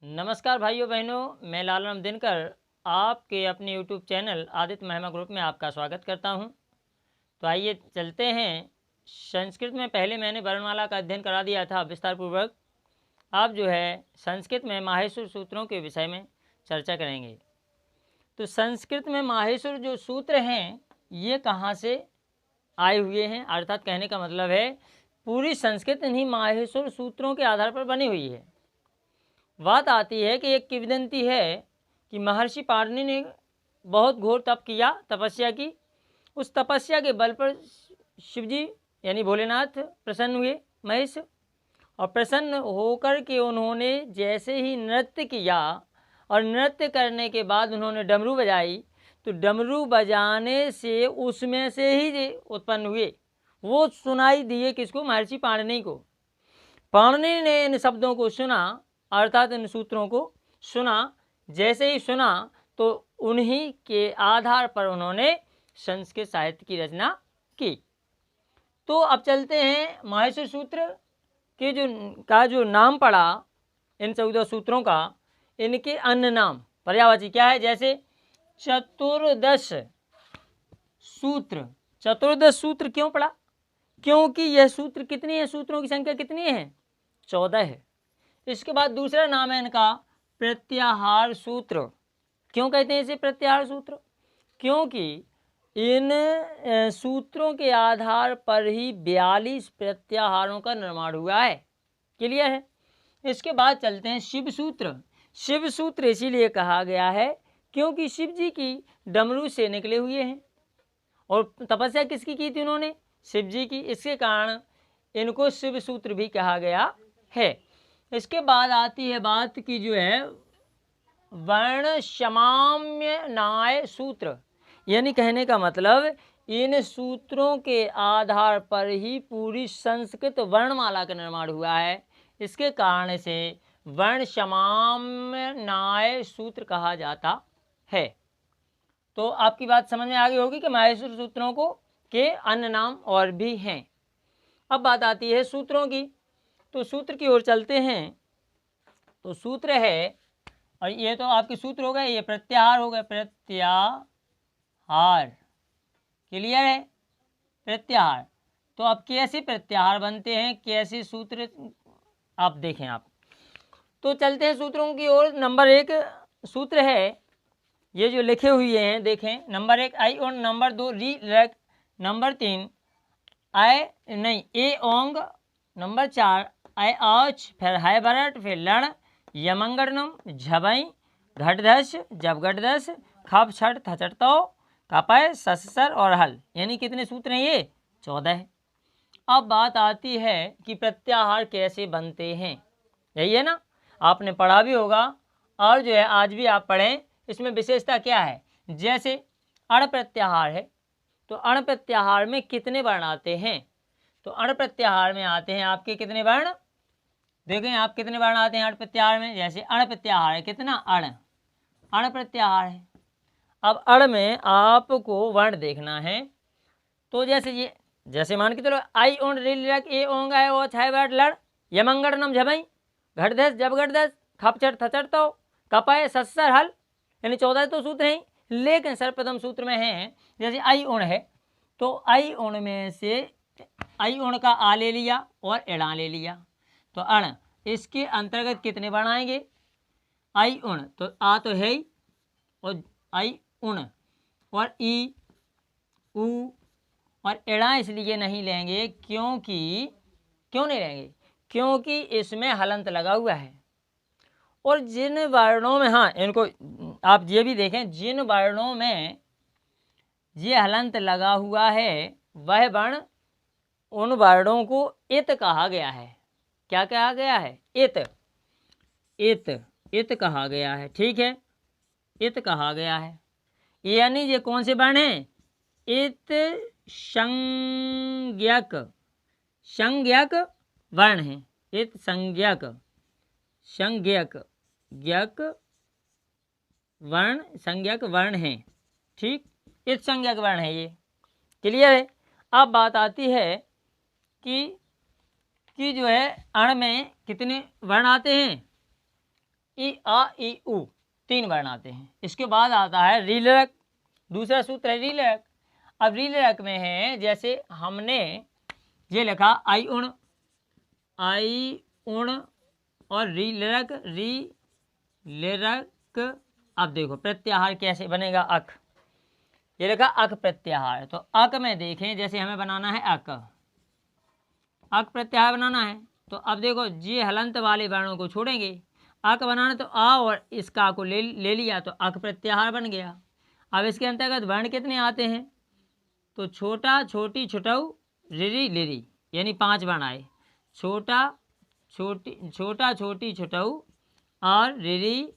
नमस्कार भाइयों बहनों, मैं लालराम दिनकर आपके अपने YouTube चैनल आदित्य महिमा ग्रुप में आपका स्वागत करता हूं। तो आइए चलते हैं। संस्कृत में पहले मैंने वर्णमाला का अध्ययन करा दिया था विस्तार पूर्वक। आप जो है संस्कृत में माहेश्वर सूत्रों के विषय में चर्चा करेंगे। तो संस्कृत में माहेश्वर जो सूत्र हैं ये कहाँ से आए हुए हैं, अर्थात कहने का मतलब है पूरी संस्कृत इन्हीं माहेश्वर सूत्रों के आधार पर बनी हुई है। बात आती है कि एक किंवदंती है कि महर्षि पाणिनि ने बहुत घोर तप किया, तपस्या की। उस तपस्या के बल पर शिवजी यानी भोलेनाथ प्रसन्न हुए महेश, और प्रसन्न होकर के उन्होंने जैसे ही नृत्य किया और नृत्य करने के बाद उन्होंने डमरू बजाई, तो डमरू बजाने से उसमें से ही उत्पन्न हुए। वो सुनाई दिए किसको? महर्षि पाणिनि को। पाणिनि ने इन शब्दों को सुना, अर्थात इन सूत्रों को सुना। जैसे ही सुना तो उन्हीं के आधार पर उन्होंने संस्कृत साहित्य की रचना की। तो अब चलते हैं माहेश्वर सूत्र के जो नाम पड़ा इन 14 सूत्रों का, इनके अन्य नाम पर्यायवाची क्या है? जैसे चतुर्दश सूत्र। चतुर्दश सूत्र क्यों पड़ा? क्योंकि यह सूत्र कितनी है, सूत्रों की संख्या कितनी है? 14 है। इसके बाद दूसरा नाम है इनका प्रत्याहार सूत्र। क्यों कहते हैं इसे प्रत्याहार सूत्र? क्योंकि इन सूत्रों के आधार पर ही 42 प्रत्याहारों का निर्माण हुआ है। क्लियर है? इसके बाद चलते हैं शिव सूत्र। शिव सूत्र इसीलिए कहा गया है क्योंकि शिव जी की डमरू से निकले हुए हैं, और तपस्या किसकी की थी उन्होंने? शिव जी की। इसके कारण इनको शिव सूत्र भी कहा गया है। इसके बाद आती है बात की जो है वर्ण साम्य न्याय सूत्र, यानी कहने का मतलब इन सूत्रों के आधार पर ही पूरी संस्कृत वर्णमाला का निर्माण हुआ है। इसके कारण से वर्ण साम्य न्याय सूत्र कहा जाता है। तो आपकी बात समझ में आ गई होगी कि माहेश्वर सूत्रों को के अन्य नाम और भी हैं। अब बात आती है सूत्रों की। तो सूत्र की ओर चलते हैं। तो सूत्र है, और ये तो आपके सूत्र हो गए, ये प्रत्याहार हो गए, प्रत्याहार। क्लियर है? प्रत्याहार। तो अब कैसे प्रत्याहार बनते हैं, कैसे सूत्र आप देखें आप। तो चलते हैं सूत्रों की ओर। नंबर 1 सूत्र है, ये जो लिखे हुए हैं देखें। नंबर 1 आई और नंबर 2 री रक, नंबर 3 आई नहीं ए ओंग, नंबर 4 आई औच, फिर है बरट, फिर लड़, यमंगड़नम, झबई, घटधस, जब घटधस, खप छठ थचटतो, कपय, ससर और हल। यानी कितने सूत्र हैं ये? 14 है। अब बात आती है कि प्रत्याहार कैसे बनते हैं। यही है ना, आपने पढ़ा भी होगा और जो है आज भी आप पढ़ें। इसमें विशेषता क्या है? जैसे अण प्रत्याहार है, तो अण प्रत्याहार में कितने वर्ण आते हैं? तो अण प्रत्याहार में आते हैं आपके कितने वर्ण? देखें आप कितने वर्ण आते हैं अण प्रत्याहार में। जैसे अण प्रत्याहार है, कितना? अण प्रत्याहार है। अब अण में आपको वर्ण देखना है। तो जैसे ये, जैसे मान के चलो आई ओन रिल रक, ए ओंग आय ओ छाय बाट लड़, यमंगड़ नम झबई, घटधस जब घटधस, खपचर थचर तो, कपाय सस्सर हल। यानी 14 तो सूत्र हैं, लेकिन सर्वप्रथम सूत्र में है जैसे आई ओण है, तो आई ओण में से आई ओण का आ ले लिया और एड़ा ले लिया, तो अण। इसके अंतर्गत कितने वर्ण आएंगे? आई उण, तो आ तो है ही, और आई उण, और ई उ और एड़ा इसलिए नहीं लेंगे क्योंकि, क्यों नहीं लेंगे? क्योंकि इसमें हलंत लगा हुआ है। और जिन वर्णों में, हाँ इनको आप ये भी देखें, जिन वर्णों में ये हलंत लगा हुआ है वह वर्ण, उन वर्णों को इत कहा गया है। क्या कहा गया है? इत। इत, इत कहा गया है। ठीक है, इत कहा गया है। यानी ये कौन से वर्ण हैं? इत संज्ञक, संज्ञक वर्ण है। इत संज्ञक, संज्ञक ज्ञक वर्ण, संज्ञक वर्ण है। ठीक, इत संज्ञक वर्ण है ये। क्लियर है? अब बात आती है कि जो है अण में कितने वर्ण आते हैं? ई आ ई उ 3 वर्ण आते हैं। इसके बाद आता है रीलरक, दूसरा सूत्र है रीलरक। अब रीलरक में है, जैसे हमने ये लिखा आई उण और रीलरक अब देखो प्रत्याहार कैसे बनेगा, अक, ये लिखा अक प्रत्याहार। तो अक में देखें, जैसे हमें बनाना है अक प्रत्याहार बनाना है, तो अब देखो ये हलंत वाले वर्णों को छोड़ेंगे, अक बनाना, तो आ और इसका को ले लिया, तो अक प्रत्याहार बन गया। अब इसके अंतर्गत वर्ण कितने आते हैं, तो छोटा छोटी छुटऊ रिरी लिरी, यानी 5 वर्ण आए, छोटा छोटी छुटऊ और रिरी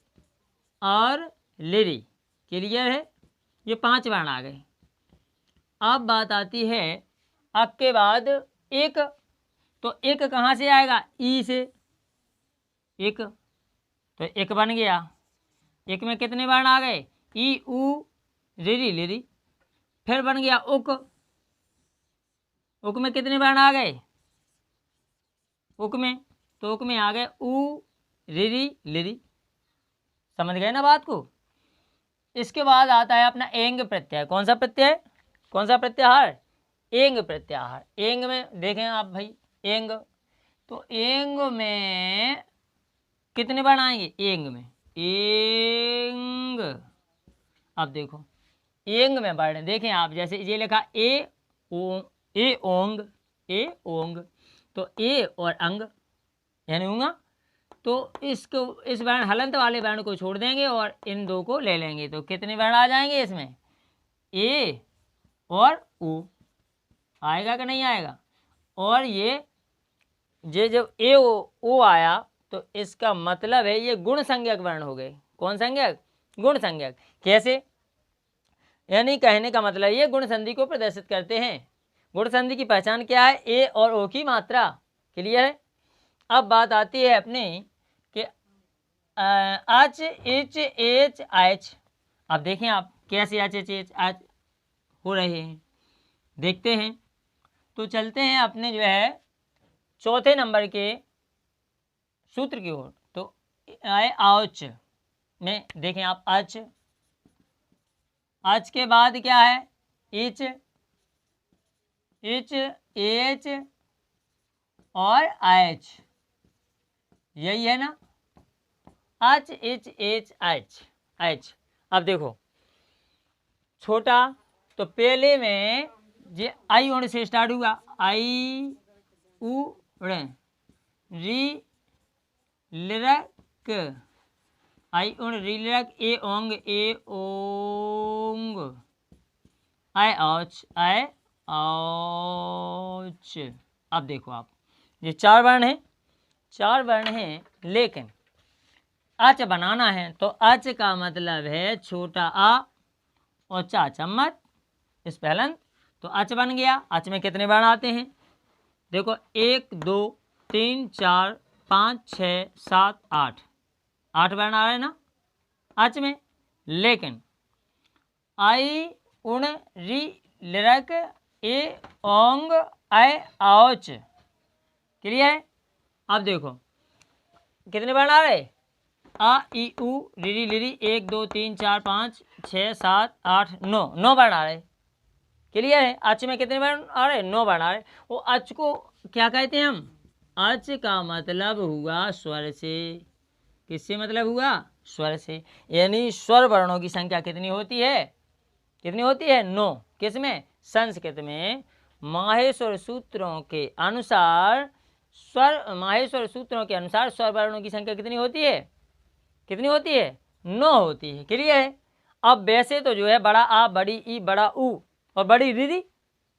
और लिरी, क्लियर है, ये 5 वर्ण आ गए। अब बात आती है अक के बाद एक, तो एक कहाँ से आएगा, ई से, एक, तो एक बन गया। एक में कितने वर्ण आ गए, ई उ रिरी लिरी। फिर बन गया उक, उक में कितने वर्ण आ गए, उक में, तो उक में आ गए उ रिरी लिरी। समझ गए ना बात को। इसके बाद आता है अपना एंग प्रत्यय। कौन सा प्रत्यय, कौन सा प्रत्याहार, एंग प्रत्याहार। एंग में देखें आप भाई, एंग, तो एंग में कितने वर्ण आएंगे, एंग में, एंग, अब देखो एंग में वर्ण देखें आप, जैसे ये लिखा ए ओंग, तो ए और अंग यानी ऊंगा, तो इसको इस वर्ण हलंत वाले वर्ण को छोड़ देंगे और इन दो को ले लेंगे, तो कितने वर्ण आ जाएंगे इसमें, ए और उ, आएगा कि नहीं आएगा। और ये जब ए ओ आया, तो इसका मतलब है ये गुण संज्ञक वर्ण हो गए। कौन संज्ञक, गुण संज्ञक। कैसे, यानी कहने का मतलब ये गुण संधि को प्रदर्शित करते हैं। गुण संधि की पहचान क्या है, ए और ओ की मात्रा, क्लियर है। अब बात आती है अपने कि अच इच एच आच। अब देखें आप कैसे अच इच एच आच हो रहे हैं, देखते हैं। तो चलते हैं अपने जो है चौथे नंबर के सूत्र की ओर। तो आए औच में देखें आप, अच, अच के बाद क्या है, इच, इच एच और आच, यही है ना, अच इच एच आच एच। अब देखो छोटा, तो पहले में ये आई उण से स्टार्ट हुआ, आई उ री लिरक, आई उण री लिरक, ए ओंग आय औच औच। अब देखो आप, ये 4 वर्ण हैं, 4 वर्ण हैं, लेकिन अच बनाना है, तो अच का मतलब है छोटा आ और चा चम्मच इस पहलन, तो अच बन गया। अच में कितने वर्ण आते हैं, देखो 1 2 3 4 5 6 7 8, 8 वर्ण आ रहे हैं ना अच में। लेकिन आई उण री लिरक, ए ओंग आय औच, क्लियर है। अब देखो कितने वर्ण आ रहे, आ ई उ रिरी लिरी, 1 2 3 4 5 6 7 8 9, 9 वर्ण आ रहे, क्लियर है। अच में कितने वर्ण आ रहे, 9 वर्ण आ रहे। वो अच को क्या कहते हैं हम, अच का मतलब हुआ स्वर से, किससे मतलब हुआ, स्वर से, यानी स्वर वर्णों की संख्या कितनी होती है, कितनी होती है, 9। किसमें, संस्कृत में माहेश्वर सूत्रों के अनुसार माहेश्वर सूत्रों के अनुसार स्वर वर्णों की संख्या कितनी होती है, कितनी होती है, 9 होती है, क्लियर है। अब वैसे तो जो है बड़ा आ, बड़ी ई, बड़ा उ और बड़ी रिरी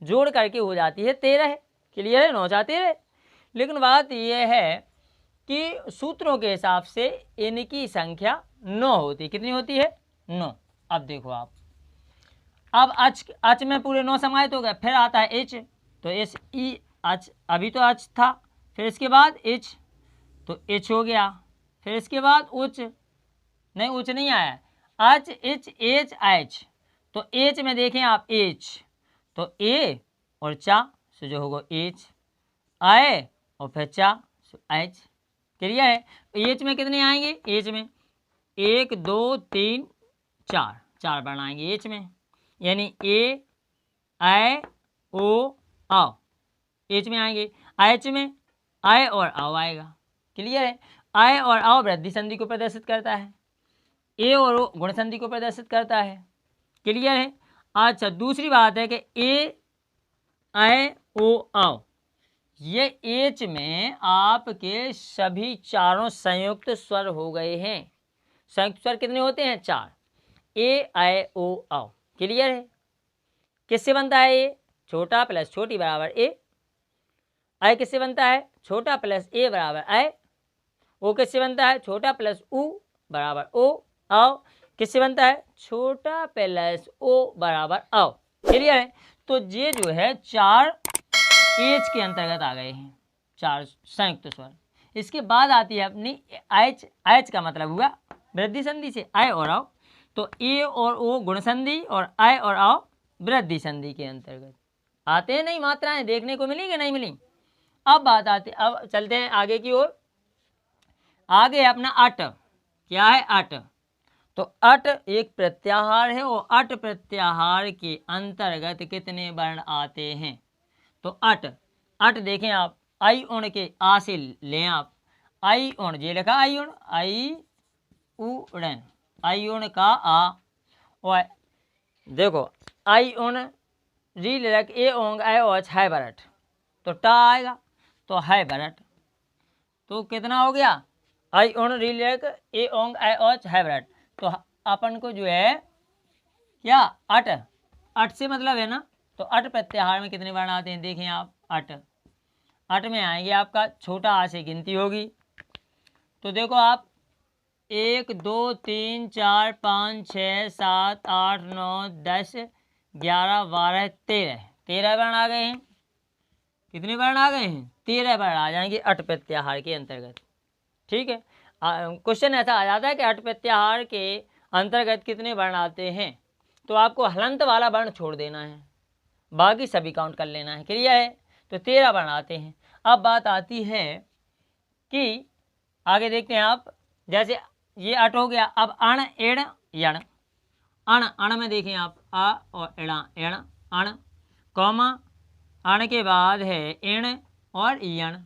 जोड़ करके हो जाती है 13, क्लियर है, 9 जाते रहे। लेकिन बात यह है कि सूत्रों के हिसाब से इनकी संख्या 9 होती, कितनी होती है, 9। अब देखो आप, अब अच में पूरे 9 समाहित हो गए। फिर आता है इच, तो इस ई अच, अभी तो अच था, फिर इसके बाद इच, तो इच हो गया। फिर इसके बाद उच, नहीं उच नहीं आया, अच इच एच एच, तो एच में देखें आप एच, तो ए और चा से जो होगा एच, आए और फिर चा एच, क्लियर है। एच में कितने आएंगे, एच में 1 2 3 4, 4 वर्ण आएंगे एच में, यानी ए आई ओ आओ एच में आएंगे। एच में आय और आओ आएगा। क्लियर है। आय और आओ वृद्धि संधि को प्रदर्शित करता है, ए और ओ गुण संधि को प्रदर्शित करता है। क्लियर है। अच्छा, दूसरी बात है कि ए आई ओ आओ, ये एच में आपके सभी चारों संयुक्त स्वर हो गए हैं। संयुक्त स्वर कितने होते हैं, 4। ए आई ओ आओ। क्लियर है। किससे बनता है, ए छोटा प्लस छोटी बराबर ए। आई किससे बनता है, छोटा प्लस ए बराबर आई। ओ किससे बनता है, छोटा प्लस ऊ बराबर ओ। आओ किससे बनता है, छोटा प्लस ओ बराबर आओ। क्लियर है। तो ये जो है 4 एच के अंतर्गत आ गए हैं, 4 संयुक्त स्वर। इसके बाद आती है अपनी एच। एच का मतलब हुआ वृद्धि संधि से आय और आओ, तो ए और ओ गुण संधि और आय और आओ वृद्धि संधि के अंतर्गत आते हैं। नहीं मात्राएं देखने को मिली कि नहीं मिली। अब बात आती, अब चलते हैं आगे की ओर। आगे अपना अट, क्या है अट, तो अट एक प्रत्याहार है और अट प्रत्याहार के अंतर्गत कितने वर्ण आते हैं। तो अट, अट देखें आप, आई उण के आ से लें आप, आई उण, ये लिखा आई उण, आई उड़न, आई उण का आ, और देखो आई उण री लक ए ओंग आई ओच है बरट, तो टा आएगा, तो है बरट। तो कितना हो गया, आई उण री लक ए ओंग आई ओच है बरट। तो अपन को जो है क्या अट, अट से मतलब है ना, तो अट प्रत्याहार में कितने वर्ण आते हैं देखें आप। अट, अट में आएंगे आपका छोटा आ से गिनती होगी, तो देखो आप 1 2 3 4 5 6 7 8 9 10 11 12 13, 13 वर्ण आ गए हैं। कितने वर्ण आ गए हैं, 13 वर्ण आ जाएंगे अट प्रत्याहार के अंतर्गत। ठीक है। क्वेश्चन ऐसा आ जाता है कि अट प्रत्याहार के अंतर्गत कितने वर्ण आते हैं, तो आपको हलंत वाला वर्ण छोड़ देना है, बाकी सभी काउंट कर लेना है। क्लियर है। तो 13 वर्ण आते हैं। अब बात आती है कि आगे देखते हैं आप, जैसे ये अट हो गया। अब अण एण यण, अण, अण में देखें आप आ और एणा एण अण, कौमा अण के बाद है एण और यण,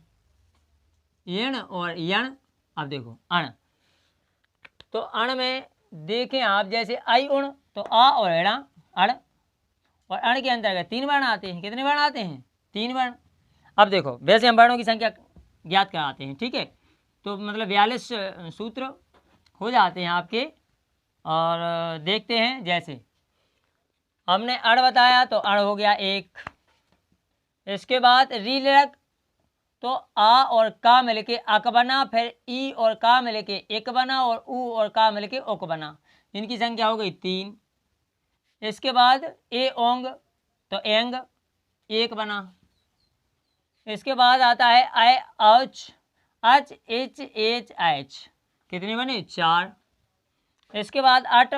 एण और यण। अब देखो अण, तो अण में देखें आप जैसे आई उण, तो आ और एणा अण, और अण के अंतर्गत 3 वर्ण आते हैं। कितने वर्ण आते हैं, 3 वर्ण। अब देखो वैसे हम वर्णों की संख्या ज्ञात कराते हैं, ठीक है, तो मतलब 42 सूत्र हो जाते हैं आपके। और देखते हैं, जैसे हमने अण बताया तो अण हो गया 1। इसके बाद री लक, तो आ और का मिलके अक बना, फिर ई और का मिलके एक बना, और ऊ और का मिलके उक बना, इनकी संख्या हो गई 3। इसके बाद ए ओंग, तो एंग 1 बना। इसके बाद आता है आई औच, अच एच एच एच, कितनी बनी 4। इसके बाद अट,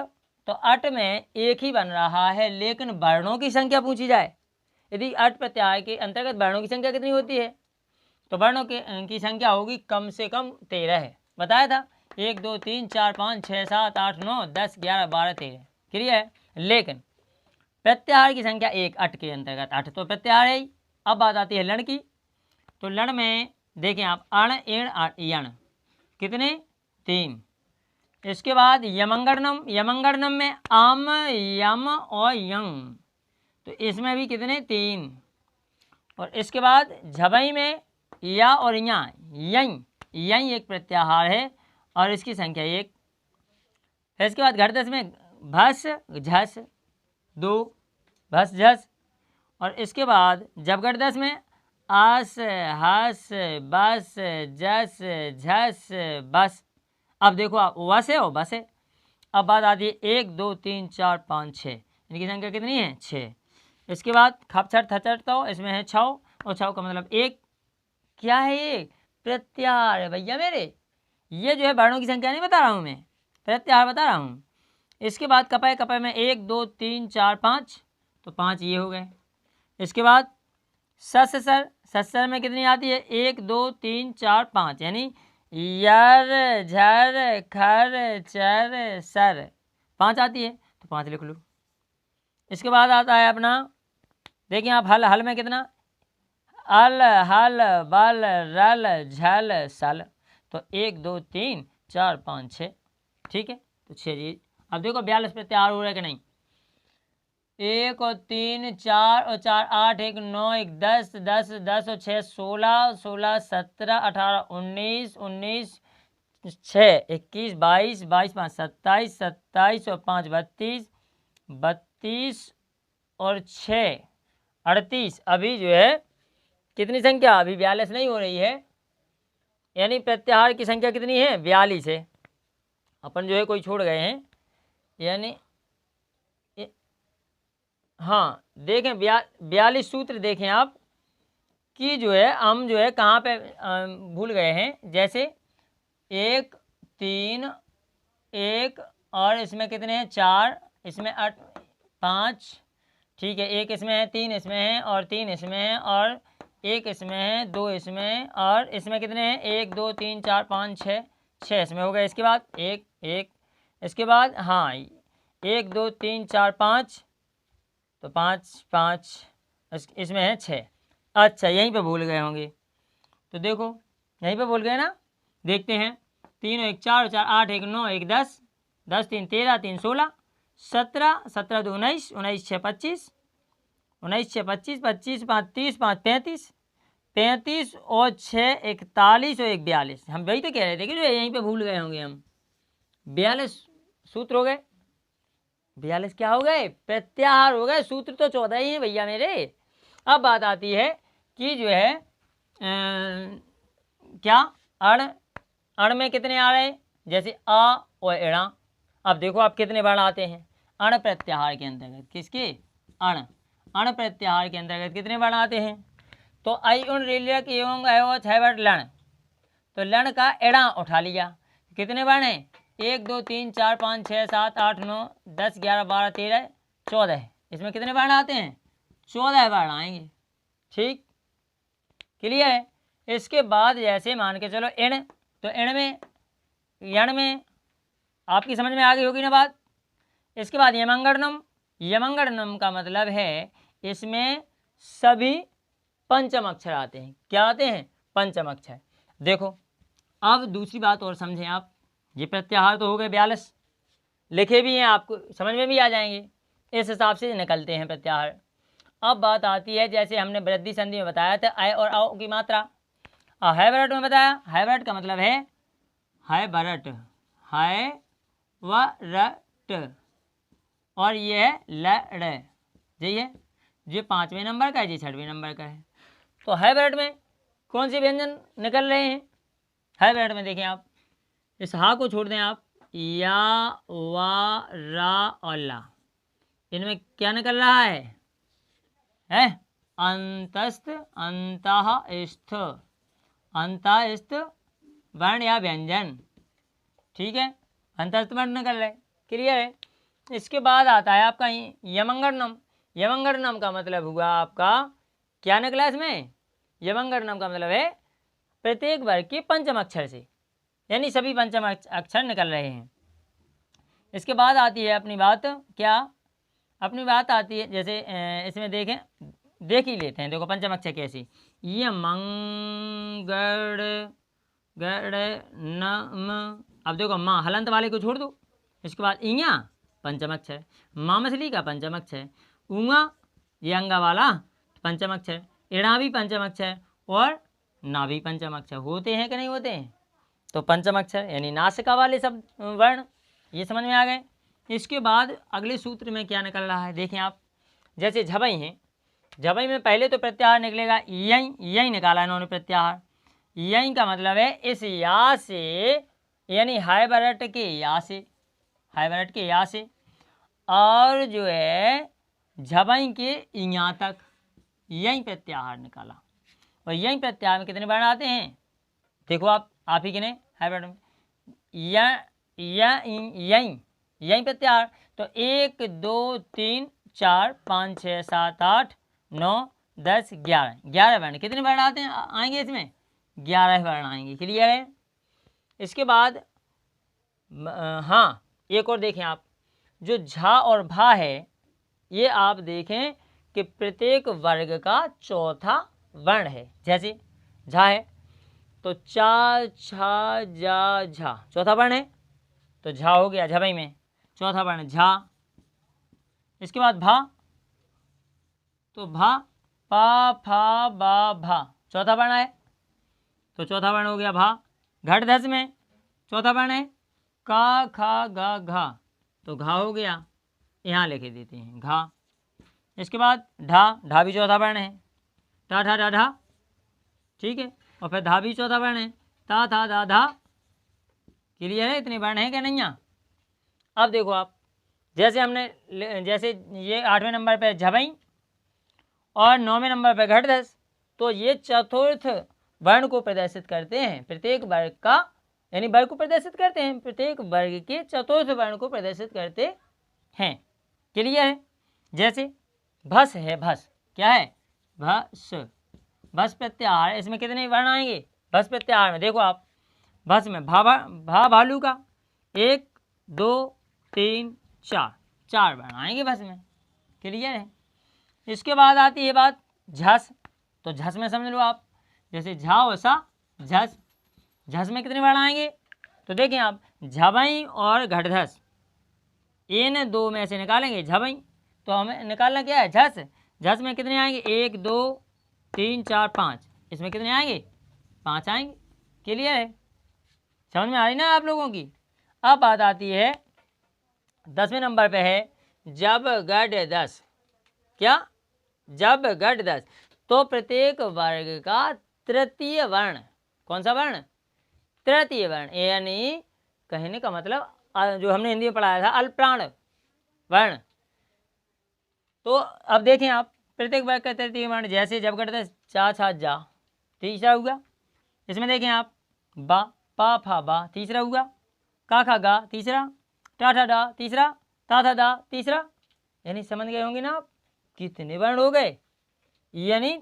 तो अट में एक ही बन रहा है, लेकिन वर्णों की संख्या पूछी जाए, यदि अट प्रत्याहार के अंतर्गत वर्णों की संख्या कितनी होती है, तो वर्णों की संख्या होगी कम से कम 13 है। बताया था 1 2 3 4 5 6 7 8 9 10 11 12 13। क्लियर है। लेकिन प्रत्याहार की संख्या 1 अट के अंतर्गत 8, तो प्रत्याहार है। अब बात आती है लण की, तो लण में देखें आप अण एण यण, कितने 3। इसके बाद यमंगणम, यमंगणम में आम यम और यंग, तो इसमें भी कितने 3। और इसके बाद झबई में या और या, यंग, यंग एक प्रत्याहार है और इसकी संख्या 1। फिर इसके बाद घटदस में भस झस 2, भस झस। और इसके बाद जबगढ़दस में आस हस बस जस झस बस। अब देखो आप वस है और बस है। अब बात आती है 1 2 3 4 5 6, इनकी संख्या कितनी है 6। इसके बाद खपछट थचट, तो इसमें है 6, और 6 का मतलब 1। क्या है ये, प्रत्याहार है भैया मेरे, ये जो है वर्णों की संख्या नहीं बता रहा हूँ मैं, प्रत्याहार बता रहा हूँ। इसके बाद कपय, कपय में 1 2 3 4 5, तो 5 ये हो गए। इसके बाद सस सर, ससर में कितनी आती है 1 2 3 4 5, यानी यर झर खर चर सर, 5 आती है तो 5 लिख लो। इसके बाद आता है अपना, देखिए आप हल, हल में कितना, अल हल बल रल झल सल, तो 1 2 3 4 5 6, ठीक है, तो 6 जी। अब देखो 42 प्रत्याहार हो रहा है कि नहीं, 1 और 3 4 और 4 8 1 9 1 10 10 10 और 6 16 16 17 18 19 19 6 21 22 22 5 27 27 और 5 32 32 और 6 38। अभी जो है कितनी संख्या, अभी 42 नहीं हो रही है, यानी प्रत्याहार की संख्या कितनी है, 42 है। अपन जो है कोई छोड़ गए हैं, यानी हाँ देखें 42 सूत्र देखें आप कि जो है हम जो है कहाँ पे भूल गए हैं। जैसे 1 3 1 और इसमें कितने हैं, 4, इसमें 8 5, ठीक है, 1 इसमें है, 3 इसमें है और 3 इसमें है और 1 इसमें है, 2 इसमें है और इसमें कितने हैं, 1 2 3 4 5 6, 6 इसमें हो गए। इसके बाद 1 1, इसके बाद हाँ 1 2 3 4 5, तो 5 5, इसमें है 6। अच्छा यहीं पे भूल गए होंगे, तो देखो यहीं पे भूल गए ना, देखते हैं 3 और 1 4 4 8 1 9 1 10 10 3 13 3 16 17 17 2 19 19 6 25 19 6 25 25 5 30 5 35 35 और 6 41 और 1 42। हम वही तो कह रहे थे कि जो यहीं पे भूल गए होंगे हम, 42 सूत्र हो गए, 42 क्या हो गए, प्रत्याहार हो गए। सूत्र तो 14 ही है भैया मेरे। अब बात आती है कि जो है क्या, अण, अण में कितने आ रहे, जैसे आ और एड़ा। अब देखो आप कितने वर्ण आते हैं अण प्रत्याहार के अंतर्गत, किसके, अण, अण प्रत्याहार के अंतर्गत कितने वर्ण आते हैं, तो आई उन रीलक एवं एवं 6 वर्ण लण, तो लण का एड़ा उठा लिया, कितने वर्ण हैं, 1 2 3 4 5 6 7 8 9 10 11 12 13 14, इसमें कितने वर्ण आते हैं, 14 वर्ण आएंगे, ठीक, क्लियर है। इसके बाद जैसे मान के चलो इण, तो इण में यण में आपकी समझ में आ गई होगी ना बात। इसके बाद यमंगणनम, यमंगणनम का मतलब है इसमें सभी पंचम अक्षर आते हैं, क्या आते हैं, पंचम अक्षर। देखो अब दूसरी बात और समझें आप, ये प्रत्याहार तो हो गए 42, लिखे भी हैं, आपको समझ में भी आ जाएंगे, इस हिसाब से निकलते हैं प्रत्याहार। अब बात आती है जैसे हमने वृद्धि संधि में बताया था आय और आओ की मात्रा, हैबरट में बताया, हैबरट का मतलब है हैबरट, है व रट, और ये है लड़, यही है, ये 5वें नंबर का है, ये 6वें नंबर का है। तो हैबरट में कौन से व्यंजन निकल रहे हैं, हैबरट में देखें आप, इस हा को छोड़ दें आप, या वा रा और ला, इनमें क्या निकल रहा है अंतस्थ अंतःस्थ, अंतःस्थ वर्ण या व्यंजन, ठीक है, अंतस्थ वर्ण निकल रहे, क्लियर है। इसके बाद आता है आपका यमंगणनम, यमंगणनम का मतलब हुआ आपका क्या निकला इसमें, यमंगणनम का मतलब है प्रत्येक वर्ग के पंचम अक्षर से, यानी सभी पंचम अक्षर निकल रहे हैं। इसके बाद आती है अपनी बात, क्या अपनी बात आती है, जैसे इसमें देखें, देख ही लेते हैं, देखो पंचम अक्षर कैसी, ये मंगड़ गड़ नम, अब देखो माँ हलंत वाले को छोड़ दो, इसके बाद इया पंचम अक्षर, माँ मछली का पंचम अक्षर, ऊँगा ये अंगा वाला पंचम अक्षर, इड़ा भी पंचम अक्षर और ना भी पंचम अक्षर, होते हैं कि नहीं होते हैं, तो पंचम अक्षर यानी नासिका वाले सब वर्ण, ये समझ में आ गए। इसके बाद अगले सूत्र में क्या निकल रहा है, देखें आप, जैसे झबई हैं, झबई में पहले तो प्रत्याहार निकलेगा, यही यही निकाला इन्होंने प्रत्याहार, यही का मतलब है इस या से, यानी हैबरट के या से, हैबरट के या से, और जो है झबई के यहाँ तक, यही प्रत्याहार निकाला। और यही प्रत्याहार में कितने वर्ण आते हैं, देखो आप ही किने हैबरट में, यही यही प्रत्याहार, तो 1 2 3 4 5 6 7 8 9 10 11 वर्ण, कितने वर्ण आते हैं, आएंगे इसमें 11 वर्ण आएंगे, क्लियर है। इसके बाद हाँ, एक और देखें आप, जो झा और भा है, ये आप देखें कि प्रत्येक वर्ग का चौथा वर्ण है। जैसे झा है तो चा छा जा झा, चौथा वर्ण है, तो झा हो गया, झबई में चौथा वर्ण झा। इसके बाद भा, तो भा पा फा बा भा, चौथा वर्ण है, तो चौथा वर्ण हो गया भा। घटधस में चौथा वर्ण है का खा गा घा, तो घा हो गया, यहाँ लिखे देते हैं घा। इसके बाद ढा, ढा भी चौथा वर्ण है, टा ठा डा ढा, ठीक है। और फिर धा भी चौथा वर्ण है, ता था दा धा। क्लियर है? इतने वर्ण हैं क्या नहीं? अब देखो आप, जैसे हमने जैसे ये 8वें नंबर पे झबई और 9वें नंबर पे घटधस, तो ये चतुर्थ वर्ण को प्रदर्शित करते हैं। प्रत्येक वर्ग का यानी वर्ग को प्रदर्शित करते हैं, प्रत्येक वर्ग के चतुर्थ वर्ण को प्रदर्शित करते हैं। क्लियर है? जैसे भस है, भस क्या है? भस, भस प्रत्याहार, इसमें कितने वर्ण आएंगे? भस प्रत्याहार में देखो आप, भस में भा भालू का 1 2 3 4, 4 वर्ण आएंगे भस में। क्लियर है? इसके बाद आती है बात झस, तो झस में समझ लो आप, जैसे झा वसा झस, झस में कितने वर्ण आएंगे? तो देखें आप, झबई और घटधस, इन दो में से निकालेंगे झबई, तो हमें निकालना क्या है? झस। झस में कितने आएंगे? 1 2 3 4 5, इसमें कितने आएंगे? 5 आएंगे। क्लियर है? समझ में आ रही ना आप लोगों की? अब बात आती है 10वें नंबर पे है जब गढ़ 10। क्या? जब गढ़ 10, तो प्रत्येक वर्ग का तृतीय वर्ण, कौन सा वर्ण? तृतीय वर्ण, यानी कहने का मतलब जो हमने हिंदी में पढ़ाया था अल्पप्राण वर्ण। तो अब देखें आप, प्रत्येक वर्ग का तृतीय वर्ण, जैसे जब गढ़ 10 चा छा जा, तीसरा हुआ। इसमें देखें आप, बा पा फा बा, तीसरा हुआ। का खा गा, तीसरा। टा ठा डा, तीसरा। ता था दा, तीसरा। यानी समझ गए होंगे ना आप कितने वर्ण हो गए? यानी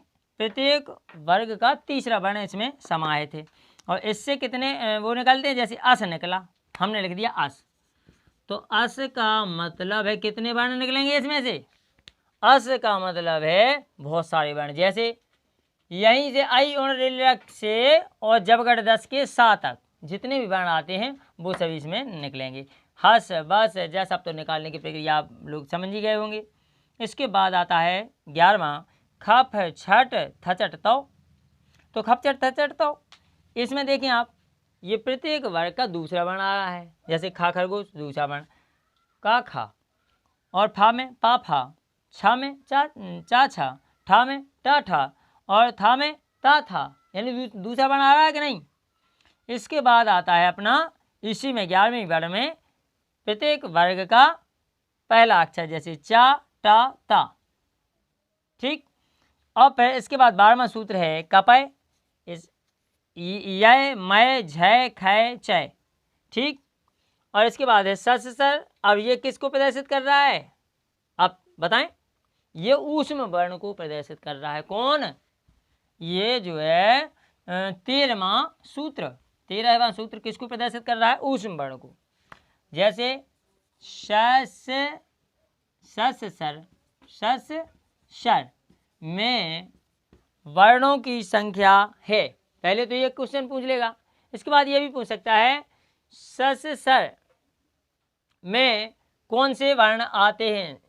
प्रत्येक वर्ग का तीसरा वर्ण इसमें समाहित है। और इससे कितने वो निकलते हैं? जैसे अस निकला, हमने लिख दिया अस, तो अस का मतलब है कितने वर्ण निकलेंगे इसमें से? अस का मतलब है बहुत सारे वर्ण। जैसे यहीं से आई और से और जबगढ़ 10 के 7 तक जितने भी वर्ण आते हैं वो सभी इसमें निकलेंगे। हस बस जस, अब तो निकालने की प्रक्रिया आप लोग समझ ही गए होंगे। इसके बाद आता है 11वां खप छठ थचट तौ, तो खप छठ थचट तौ, इसमें देखें आप, ये प्रत्येक वर्ग का दूसरा वर्ण आ रहा है। जैसे खा खरगोश, दूसरा वर्ण का खा, और फा में पा फा, छा में चा छा, ठा में टा ठा, और था में ता था, यानी दूसरा वर्ण आ रहा है कि नहीं? इसके बाद आता है अपना इसी में 11वें वर्ण में प्रत्येक वर्ग का पहला अक्षर, जैसे चा टा ता, ठीक। और फिर इसके बाद 12वां सूत्र है कपय, इस य मय झय खय चय, ठीक। और इसके बाद है सस सर। अब ये किसको प्रदर्शित कर रहा है? आप बताएं। ये ऊष्म वर्ण को प्रदर्शित कर रहा है। कौन? ये जो है 13वां सूत्र, 13वां सूत्र किसको प्रदर्शित कर रहा है? ऊष्म वर्ण को। जैसे शस सस सर, सस शर में वर्णों की संख्या है। पहले तो ये क्वेश्चन पूछ लेगा, इसके बाद ये भी पूछ सकता है सस सर में कौन से वर्ण आते हैं?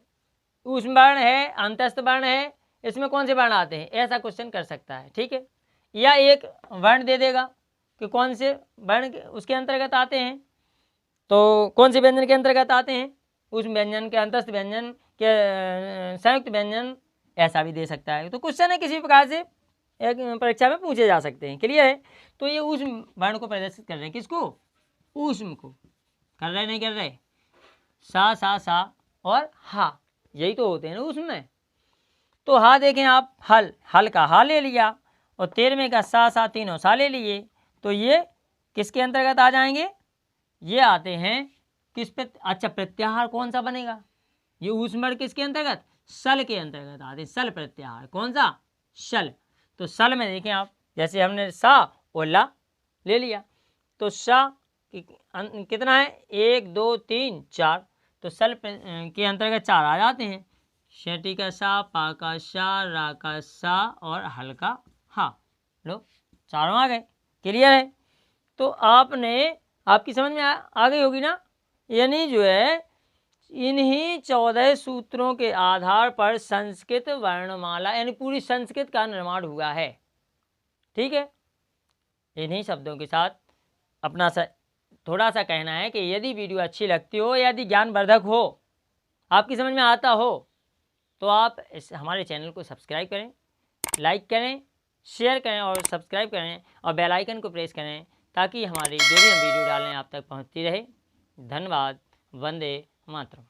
ऊष्म वर्ण है, अंतस्थ वर्ण है, इसमें कौन से वर्ण आते हैं? ऐसा क्वेश्चन कर सकता है, ठीक है। या एक वर्ण दे देगा कि कौन से वर्ण उसके अंतर्गत आते हैं, तो कौन से व्यंजन के अंतर्गत आते हैं, ऊष्म व्यंजन के, अंतस्थ व्यंजन के, संयुक्त व्यंजन, ऐसा भी दे सकता है। तो क्वेश्चन है किसी प्रकार से एक परीक्षा में पूछे जा सकते हैं। क्लियर है? तो ये ऊष्म वर्ण को प्रदर्शित कर रहे हैं। किसको? ऊष्म को। कर रहे नहीं कर रहे? सा और हा, यही तो होते हैं ना उसमें। तो हा देखें आप, हल, हल का हा ले लिया, और 13वें का सा तीनों सा ले लिए, तो ये किसके अंतर्गत आ जाएंगे? ये आते हैं किस पे? अच्छा, प्रत्याहार कौन सा बनेगा? ये ऊष्म वर्ण किसके अंतर्गत? सल के अंतर्गत आते हैं। सल प्रत्याहार कौन सा? सल। तो सल में देखें आप, जैसे हमने सा और ला ले लिया, तो सा कितना है 1 2 3 4, तो सल के अंतर्गत 4 आ जाते हैं। शटी का सा, पा का शा, रा का सा और हल का हा, लो चारों आ गए। क्लियर है? तो आपकी समझ में आ गई होगी ना। यानी जो है इन्हीं 14 सूत्रों के आधार पर संस्कृत वर्णमाला यानी पूरी संस्कृत का निर्माण हुआ है। ठीक है, इन्हीं शब्दों के साथ अपना थोड़ा सा कहना है कि यदि वीडियो अच्छी लगती हो, यदि ज्ञानवर्धक हो, आपकी समझ में आता हो, तो आप हमारे चैनल को सब्सक्राइब करें, लाइक करें, शेयर करें और सब्सक्राइब करें और बेल आइकन को प्रेस करें, ताकि हमारी जो भी हम वीडियो डालें आप तक पहुंचती रहे। धन्यवाद। वंदे मातरम।